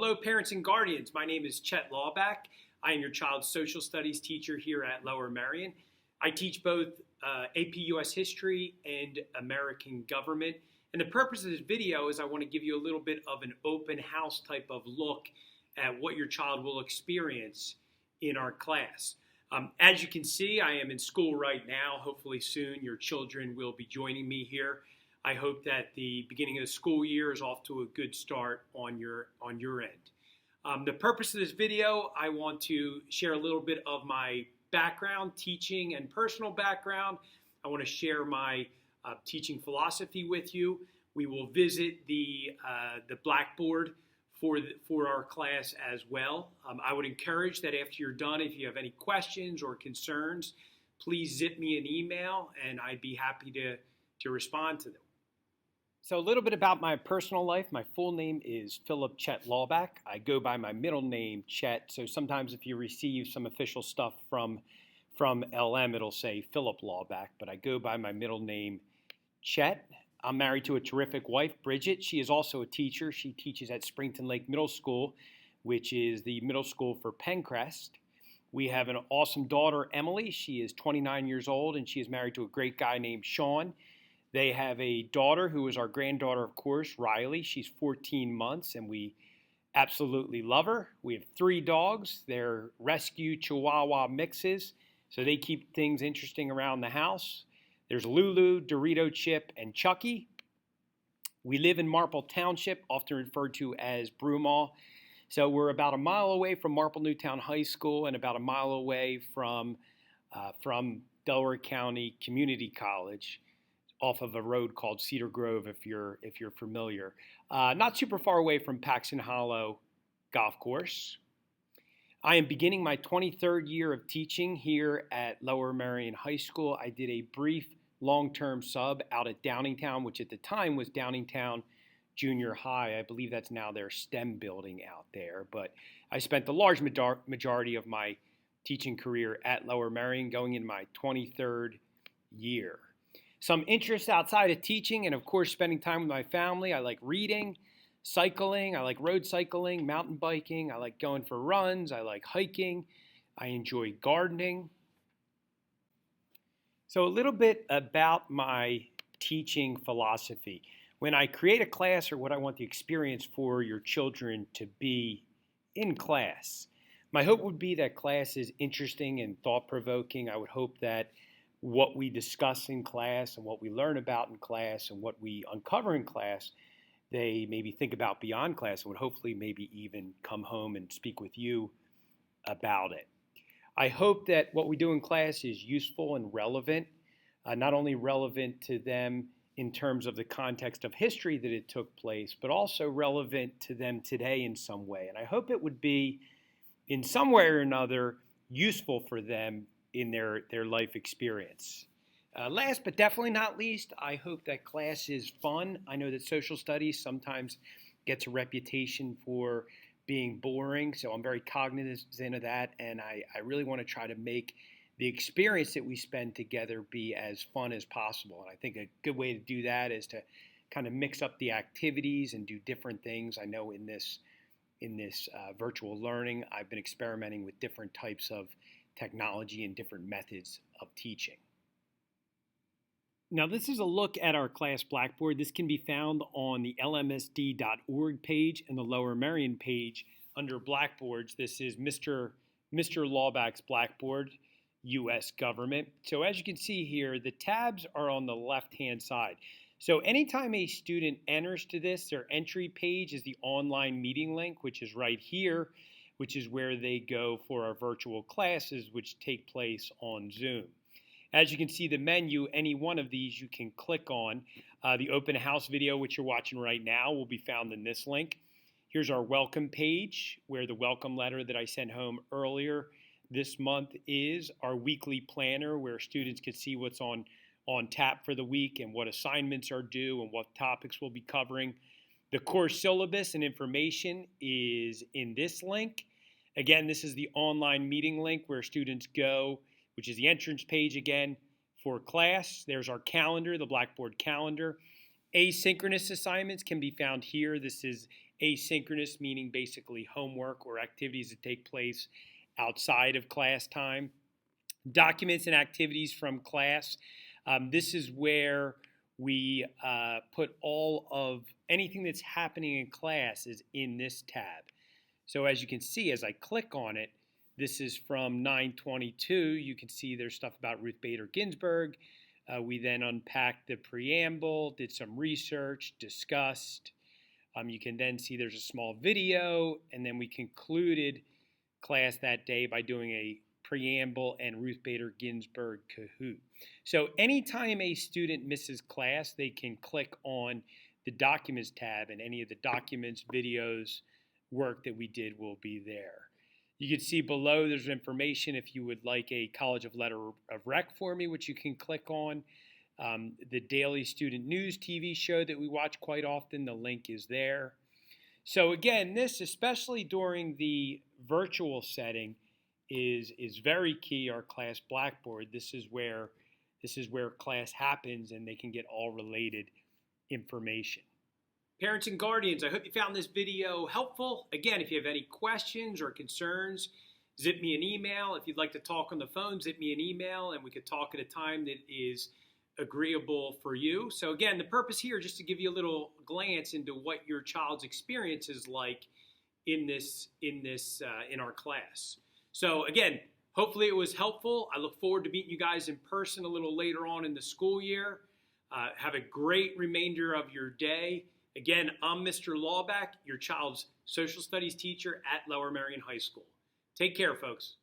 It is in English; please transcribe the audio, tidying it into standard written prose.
Hello, parents and guardians. My name is Chet Laubach. I am your child's social studies teacher here at Lower Merion. I teach both AP US History and American Government. And the purpose of this video is I want to give you a little bit of an open house type of look at what your child will experience in our class. As you can see, I am in school right now. Hopefully soon your children will be joining me here. I hope that the beginning of the school year is off to a good start on your end. The purpose of this video, I want to share a little bit of my background, teaching and personal background. I want to share my teaching philosophy with you. We will visit the Blackboard for our class as well. I would encourage that after you're done, if you have any questions or concerns, please zip me an email and I'd be happy to respond to them. So a little bit about my personal life. My full name is Philip Chet Laubach. I go by my middle name, Chet. So sometimes if you receive some official stuff from LM, it'll say Philip Laubach, but I go by my middle name, Chet. I'm married to a terrific wife, Bridget. She is also a teacher. She teaches at Springton Lake Middle School, which is the middle school for Pencrest. We have an awesome daughter, Emily. She is 29 years old, and she is married to a great guy named Sean. They have a daughter who is our granddaughter, of course, Riley. She's 14 months, and we absolutely love her. We have 3 dogs. They're rescue Chihuahua mixes, so they keep things interesting around the house. There's Lulu, Dorito Chip, and Chucky. We live in Marple Township, often referred to as Broomall. So we're about a mile away from Marple Newtown High School and about a mile away from Delaware County Community College, off of a road called Cedar Grove, if you're familiar. Not super far away from Paxton Hollow Golf Course. I am beginning my 23rd year of teaching here at Lower Merion High School. I did a brief long-term sub out at Downingtown, which at the time was Downingtown Junior High. I believe that's now their STEM building out there. But I spent the large majority of my teaching career at Lower Merion, going in my 23rd year. Some interests outside of teaching and, of course, spending time with my family. I like reading, cycling. I like road cycling, mountain biking. I like going for runs. I like hiking. I enjoy gardening. So a little bit about my teaching philosophy. When I create a class, or what I want the experience for your children to be in class, my hope would be that class is interesting and thought-provoking. I would hope that what we discuss in class and what we learn about in class and what we uncover in class, they maybe think about beyond class and would hopefully maybe even come home and speak with you about it. I hope that what we do in class is useful and relevant, not only relevant to them in terms of the context of history that it took place, but also relevant to them today in some way. And I hope it would be, in some way or another, useful for them in their life experience. Last but definitely not least, I hope that class is fun. I know that social studies sometimes gets a reputation for being boring, so I'm very cognizant of that, and I really want to try to make the experience that we spend together be as fun as possible. And I think a good way to do that is to kind of mix up the activities and do different things. I know in this virtual learning, I've been experimenting with different types of technology and different methods of teaching. Now, this is a look at our class Blackboard. This can be found on the lmsd.org page and the Lower Merion page under Blackboards. This is Mr. Laubach's Blackboard, U.S. Government. So as you can see here, the tabs are on the left-hand side. So anytime a student enters to this, their entry page is the online meeting link, which is right here, which is where they go for our virtual classes, which take place on Zoom. As you can see, the menu, any one of these you can click on. The open house video, which you're watching right now, will be found in this link. Here's our welcome page, where the welcome letter that I sent home earlier this month is. Our weekly planner, where students can see what's on tap for the week and what assignments are due and what topics we'll be covering. The course syllabus and information is in this link. Again, this is the online meeting link where students go, which is the entrance page again for class. There's our calendar, the Blackboard calendar. Asynchronous assignments can be found here. This is asynchronous, meaning basically homework or activities that take place outside of class time. Documents and activities from class. This is where we put all of anything that's happening in class is in this tab. So as you can see, as I click on it, this is from 922. You can see there's stuff about Ruth Bader Ginsburg. We then unpacked the preamble, did some research, discussed. You can then see there's a small video, and then we concluded class that day by doing a preamble and Ruth Bader Ginsburg Kahoot. So anytime a student misses class, they can click on the Documents tab, and any of the documents, videos, work that we did will be there. You can see below there's information if you would like a College of Letter of Rec for me, which you can click on. The Daily Student News TV show that we watch quite often, the link is there. So again, this, especially during the virtual setting, is very key. Our class Blackboard, this is where class happens, and they can get all related information. Parents and guardians, I hope you found this video helpful. Again, if you have any questions or concerns, zip me an email. If you'd like to talk on the phone, zip me an email, and we could talk at a time that is agreeable for you. So again, the purpose here is just to give you a little glance into what your child's experience is like in our class. So again, hopefully it was helpful. I look forward to meeting you guys in person a little later on in the school year. Have a great remainder of your day. Again, I'm Mr. Laubach, your child's social studies teacher at Lower Merion High School. Take care, folks.